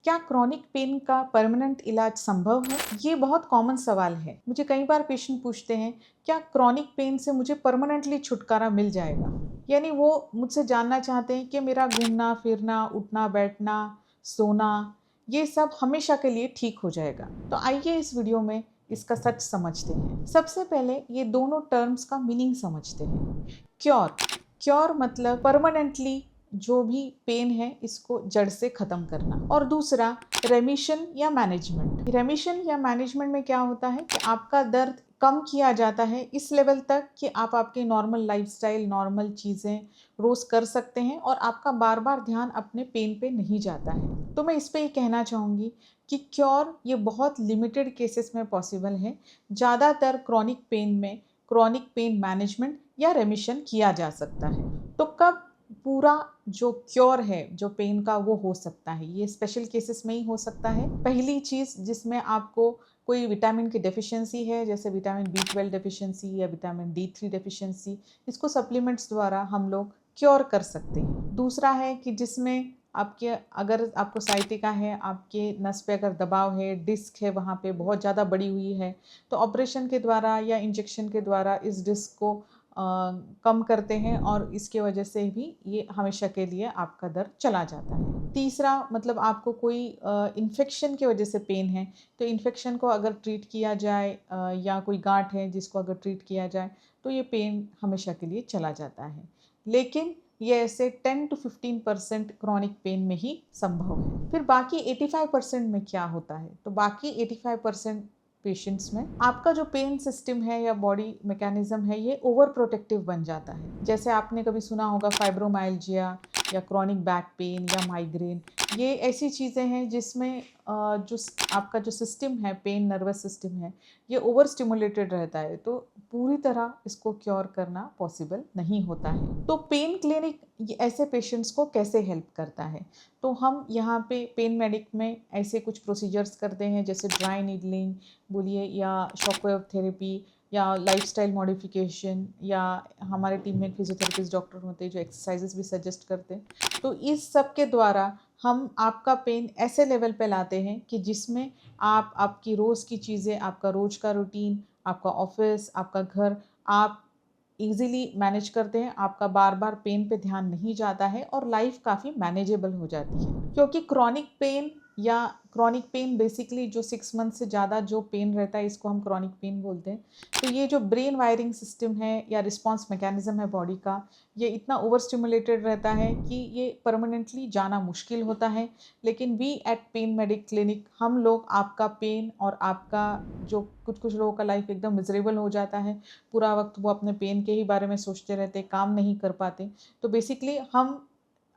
क्या chronic pain का permanent इलाज संभव है? ये बहुत कॉमन सवाल है। मुझे कई बार पेशेंट पूछते हैं, क्या क्रॉनिक पेन से मुझे परमानेंटली छुटकारा मिल जाएगा? यानी वो मुझसे जानना चाहते हैं कि मेरा घूमना, फिरना, उठना, बैठना, सोना, ये सब हमेशा के लिए ठीक हो जाएगा। तो आइए इस वीडियो में इसका सच समझते हैं। सबसे पहले ये दोनों टर्म्स का मीनिंग समझते हैं। क्योर, क्योर मतलब परमानेंटली जो भी पेन है इसको जड़ से खत्म करना, और दूसरा रेमिशन या मैनेजमेंट। रेमिशन या मैनेजमेंट में क्या होता है कि आपका दर्द कम किया जाता है इस लेवल तक कि आप आपके नॉर्मल लाइफस्टाइल, नॉर्मल चीज़ें रोज़ कर सकते हैं और आपका बार बार ध्यान अपने पेन पे नहीं जाता है। तो मैं इस पे ये कहना चाहूँगी कि क्योर ये बहुत लिमिटेड केसेस में पॉसिबल है। ज़्यादातर क्रॉनिक पेन में क्रॉनिक पेन मैनेजमेंट या रेमिशन किया जा सकता है। तो कब पूरा जो क्योर है जो पेन का वो हो सकता है? ये स्पेशल केसेस में ही हो सकता है। पहली चीज़ जिसमें आपको कोई विटामिन की डेफिशिएंसी है, जैसे विटामिन बी 12 डेफिशिएंसी या विटामिन D3 डेफिशिएंसी, इसको सप्लीमेंट्स द्वारा हम लोग क्योर कर सकते हैं। दूसरा है कि जिसमें आपके अगर आपको साइटिका है, आपके नस पे अगर दबाव है, डिस्क है वहाँ पे बहुत ज़्यादा बड़ी हुई है, तो ऑपरेशन के द्वारा या इंजेक्शन के द्वारा इस डिस्क को कम करते हैं और इसके वजह से भी ये हमेशा के लिए आपका दर्द चला जाता है। तीसरा मतलब आपको कोई इन्फेक्शन की वजह से पेन है, तो इन्फेक्शन को अगर ट्रीट किया जाए या कोई गांठ है जिसको अगर ट्रीट किया जाए तो ये पेन हमेशा के लिए चला जाता है। लेकिन ये ऐसे 10 to 15% क्रॉनिक पेन में ही संभव है। फिर बाकी 85% में क्या होता है? तो बाकी 85% पेशेंट्स में आपका जो पेन सिस्टम है या बॉडी मैकेनिज्म है ये ओवर प्रोटेक्टिव बन जाता है। जैसे आपने कभी सुना होगा फाइब्रोमाइल्जिया या क्रॉनिक बैक पेन या माइग्रेन, ये ऐसी चीज़ें हैं जिसमें आपका जो सिस्टम है, पेन नर्वस सिस्टम है, ये ओवर स्टिमुलेटेड रहता है, तो पूरी तरह इसको क्योर करना पॉसिबल नहीं होता है। तो पेन क्लिनिक ऐसे पेशेंट्स को कैसे हेल्प करता है? तो हम यहाँ पे पेन मेडिक में ऐसे कुछ प्रोसीजर्स करते हैं, जैसे ड्राई नीडलिंग बोलिए या शॉकवेव थेरेपी या लाइफस्टाइल मॉडिफिकेशन, या हमारे टीम में फिजियोथेरेपिस्ट डॉक्टर होते हैं जो एक्सरसाइजेस भी सजेस्ट करते हैं। तो इस सब के द्वारा हम आपका पेन ऐसे लेवल पे लाते हैं कि जिसमें आप आपकी रोज़ की चीज़ें, आपका रोज़ का रूटीन, आपका ऑफिस, आपका घर, आप ईज़िली मैनेज करते हैं। आपका बार-बार पेन पे ध्यान नहीं जाता है और लाइफ़ काफ़ी मैनेजेबल हो जाती है। क्योंकि क्रॉनिक पेन बेसिकली जो 6 मंथ से ज़्यादा जो पेन रहता है इसको हम क्रॉनिक पेन बोलते हैं। तो ये जो ब्रेन वायरिंग सिस्टम है या रिस्पॉन्स मैकेनिज़्म है बॉडी का, ये इतना ओवर स्टिमुलेटेड रहता है कि ये परमानेंटली जाना मुश्किल होता है। लेकिन we at Pain Medic clinic हम लोग आपका पेन और आपका जो कुछ-कुछ लोगों का लाइफ़ एकदम मिज़रेबल हो जाता है, पूरा वक़्त वो अपने पेन के ही बारे में सोचते रहते, काम नहीं कर पाते। तो बेसिकली हम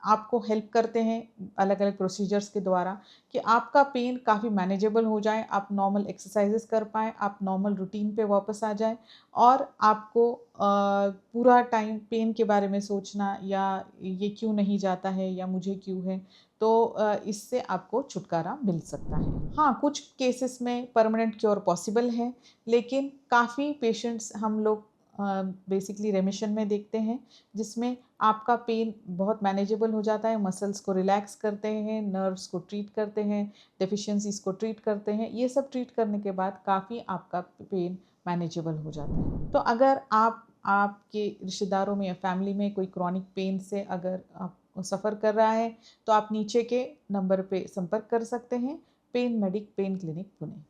आपको हेल्प करते हैं अलग-अलग प्रोसीजर्स के द्वारा कि आपका पेन काफ़ी मैनेजेबल हो जाए, आप नॉर्मल एक्सरसाइज़ेज़ कर पाएँ, आप नॉर्मल रूटीन पे वापस आ जाएँ और आपको पूरा टाइम पेन के बारे में सोचना या ये क्यों नहीं जाता है या मुझे क्यों है, तो इससे आपको छुटकारा मिल सकता है। हाँ, कुछ केसेस में परमानेंट क्योर पॉसिबल है, लेकिन काफ़ी पेशेंट्स हम लोग बेसिकली रेमिशन में देखते हैं, जिसमें आपका पेन बहुत मैनेजेबल हो जाता है, मसल्स को रिलैक्स करते हैं, नर्व्स को ट्रीट करते हैं, डेफिशिएंसीज़ को ट्रीट करते हैं। ये सब ट्रीट करने के बाद काफ़ी आपका पेन मैनेजेबल हो जाता है। तो अगर आपके रिश्तेदारों में या फैमिली में कोई क्रॉनिक पेन से अगर आप सफ़र कर रहा है, तो आप नीचे के नंबर पे संपर्क कर सकते हैं, Pain Medic Pain clinic Pune.